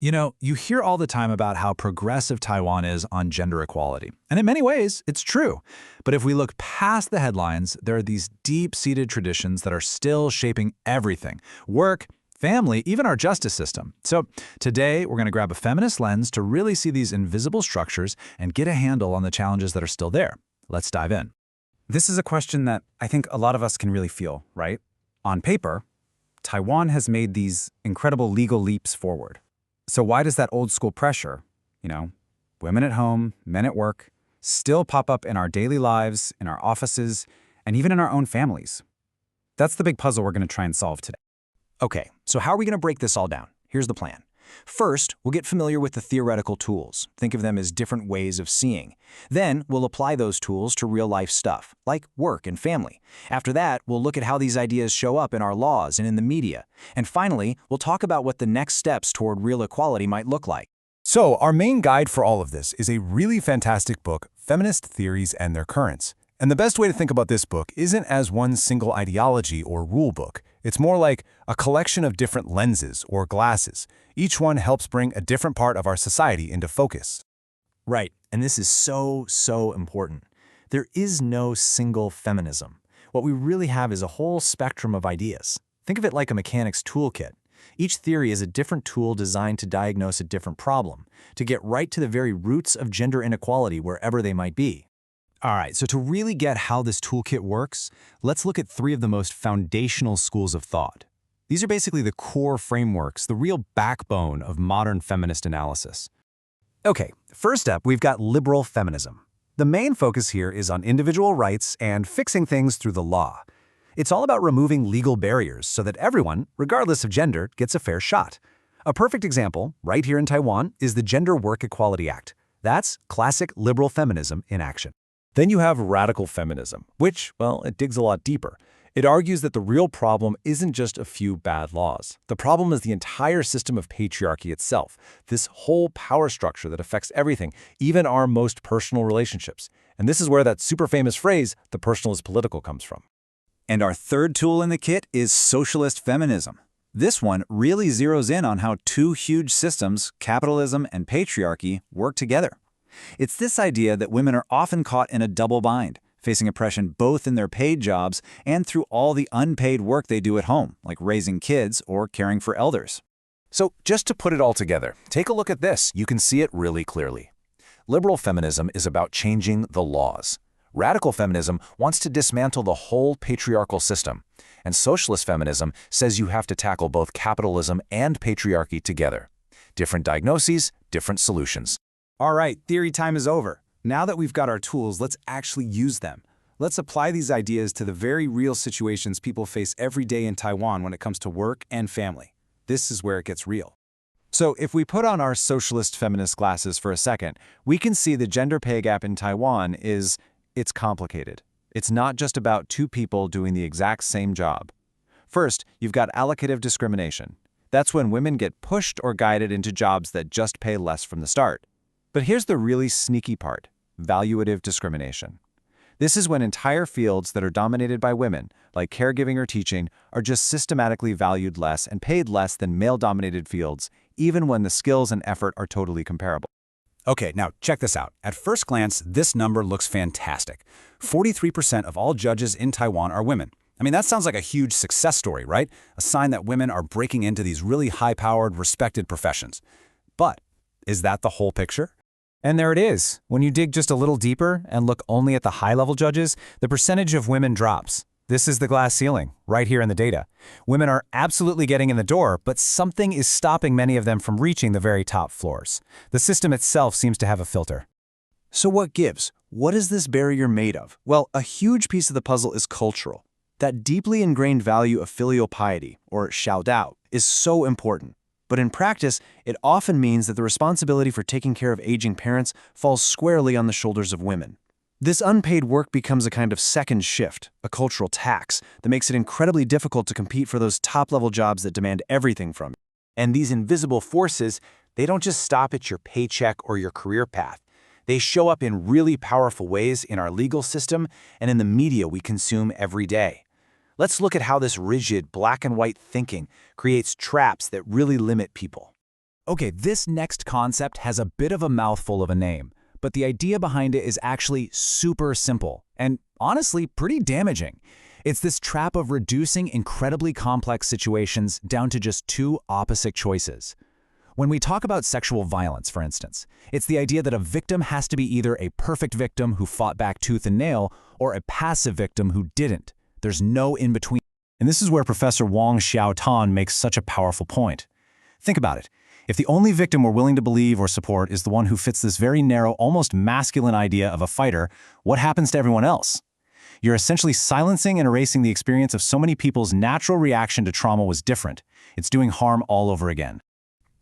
You know, you hear all the time about how progressive Taiwan is on gender equality. And in many ways, it's true. But if we look past the headlines, there are these deep-seated traditions that are still shaping everything: work, family, even our justice system. So today, we're going to grab a feminist lens to really see these invisible structures and get a handle on the challenges that are still there. Let's dive in. This is a question that I think a lot of us can really feel, right? On paper, Taiwan has made these incredible legal leaps forward. So why does that old school pressure, women at home, men at work, still pop up in our daily lives, in our offices, and even in our own families? That's the big puzzle we're going to try and solve today. Okay, so how are we going to break this all down? Here's the plan. First, we'll get familiar with the theoretical tools. Think of them as different ways of seeing. Then, we'll apply those tools to real-life stuff, like work and family. After that, we'll look at how these ideas show up in our laws and in the media. And finally, we'll talk about what the next steps toward real equality might look like. So, our main guide for all of this is a really fantastic book, Feminist Theories and Their Currents. And the best way to think about this book isn't as one single ideology or rule book. It's more like a collection of different lenses or glasses. Each one helps bring a different part of our society into focus. Right, and this is so important. There is no single feminism. What we really have is a whole spectrum of ideas. Think of it like a mechanic's toolkit. Each theory is a different tool designed to diagnose a different problem, to get right to the very roots of gender inequality wherever they might be. All right, so to really get how this toolkit works, let's look at three of the most foundational schools of thought. These are basically the core frameworks, the real backbone of modern feminist analysis. Okay, first up, we've got liberal feminism. The main focus here is on individual rights and fixing things through the law. It's all about removing legal barriers so that everyone, regardless of gender, gets a fair shot. A perfect example, right here in Taiwan, is the Gender Work Equality Act. That's classic liberal feminism in action. Then you have radical feminism, which, well, it digs a lot deeper. It argues that the real problem isn't just a few bad laws. The problem is the entire system of patriarchy itself, this whole power structure that affects everything, even our most personal relationships. And this is where that super famous phrase, the personal is political, comes from. And our third tool in the kit is socialist feminism. This one really zeroes in on how two huge systems, capitalism and patriarchy, work together. It's this idea that women are often caught in a double bind, facing oppression both in their paid jobs and through all the unpaid work they do at home, like raising kids or caring for elders. So just to put it all together, take a look at this. You can see it really clearly. Liberal feminism is about changing the laws. Radical feminism wants to dismantle the whole patriarchal system. And socialist feminism says you have to tackle both capitalism and patriarchy together. Different diagnoses, different solutions. All right, theory time is over. Now that we've got our tools, let's actually use them. Let's apply these ideas to the very real situations people face every day in Taiwan when it comes to work and family. This is where it gets real. So if we put on our socialist feminist glasses for a second, we can see the gender pay gap in Taiwan it's complicated. It's not just about two people doing the exact same job. First, you've got allocative discrimination. That's when women get pushed or guided into jobs that just pay less from the start. But here's the really sneaky part: valuative discrimination. This is when entire fields that are dominated by women, like caregiving or teaching, are just systematically valued less and paid less than male-dominated fields, even when the skills and effort are totally comparable. Okay, now check this out. At first glance, this number looks fantastic. 43% of all judges in Taiwan are women. I mean, that sounds like a huge success story, right? A sign that women are breaking into these really high-powered, respected professions. But is that the whole picture? And there it is. When you dig just a little deeper and look only at the high-level judges, the percentage of women drops. This is the glass ceiling, right here in the data. Women are absolutely getting in the door, but something is stopping many of them from reaching the very top floors. The system itself seems to have a filter. So what gives? What is this barrier made of? Well, a huge piece of the puzzle is cultural. That deeply ingrained value of filial piety, or xiaodao, is so important. But in practice, it often means that the responsibility for taking care of aging parents falls squarely on the shoulders of women. This unpaid work becomes a kind of second shift, a cultural tax, that makes it incredibly difficult to compete for those top-level jobs that demand everything from you. And these invisible forces, they don't just stop at your paycheck or your career path. They show up in really powerful ways in our legal system and in the media we consume every day. Let's look at how this rigid, black-and-white thinking creates traps that really limit people. Okay, this next concept has a bit of a mouthful of a name, but the idea behind it is actually super simple and honestly pretty damaging. It's this trap of reducing incredibly complex situations down to just two opposite choices. When we talk about sexual violence, for instance, it's the idea that a victim has to be either a perfect victim who fought back tooth and nail or a passive victim who didn't. There's no in-between. And this is where Professor Wang Xiaotan makes such a powerful point. Think about it. If the only victim we're willing to believe or support is the one who fits this very narrow, almost masculine idea of a fighter, what happens to everyone else? You're essentially silencing and erasing the experience of so many people's natural reaction to trauma was different. It's doing harm all over again.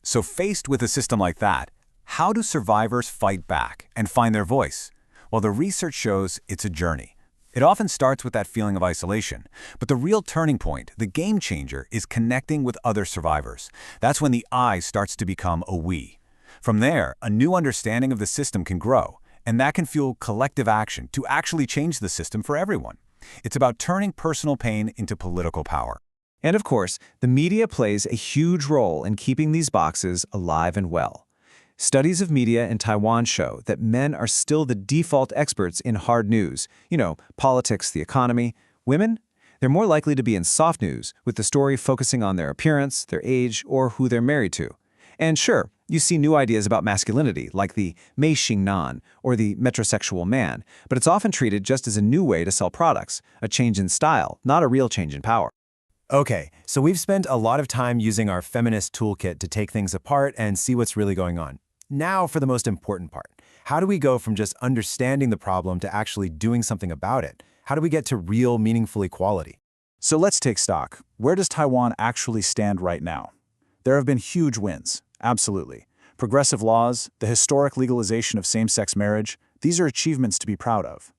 So faced with a system like that, how do survivors fight back and find their voice? Well, the research shows it's a journey. It often starts with that feeling of isolation, but the real turning point, the game changer, is connecting with other survivors. That's when the I starts to become a we. From there, a new understanding of the system can grow, and that can fuel collective action to actually change the system for everyone. It's about turning personal pain into political power. And of course, the media plays a huge role in keeping these boxes alive and well. Studies of media in Taiwan show that men are still the default experts in hard news, politics, the economy. Women, they're more likely to be in soft news, with the story focusing on their appearance, their age, or who they're married to. And sure, you see new ideas about masculinity, like the mei xing nan, or the metrosexual man, but it's often treated just as a new way to sell products, a change in style, not a real change in power. Okay, so we've spent a lot of time using our feminist toolkit to take things apart and see what's really going on. Now for the most important part. How do we go from just understanding the problem to actually doing something about it? How do we get to real, meaningful equality? So let's take stock. Where does Taiwan actually stand right now? There have been huge wins, absolutely. Progressive laws, the historic legalization of same-sex marriage, these are achievements to be proud of.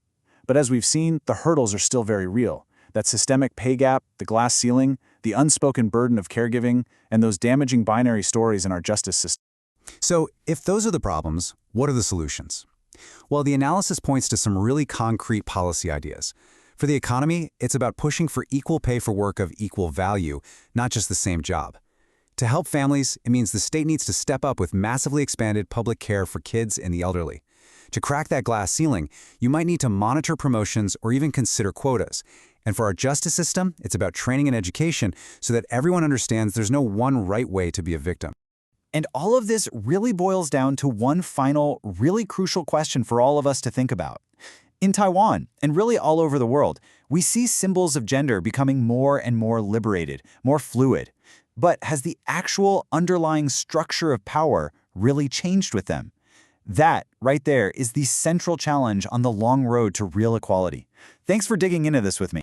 But as we've seen, the hurdles are still very real. That systemic pay gap, the glass ceiling, the unspoken burden of caregiving, and those damaging binary stories in our justice system. So, if those are the problems, what are the solutions? Well, the analysis points to some really concrete policy ideas. For the economy, it's about pushing for equal pay for work of equal value, not just the same job. To help families, it means the state needs to step up with massively expanded public care for kids and the elderly. To crack that glass ceiling, you might need to monitor promotions or even consider quotas. And for our justice system, it's about training and education so that everyone understands there's no one right way to be a victim. And all of this really boils down to one final, really crucial question for all of us to think about. In Taiwan, and really all over the world, we see symbols of gender becoming more and more liberated, more fluid. But has the actual underlying structure of power really changed with them? That, right there, is the central challenge on the long road to real equality. Thanks for digging into this with me.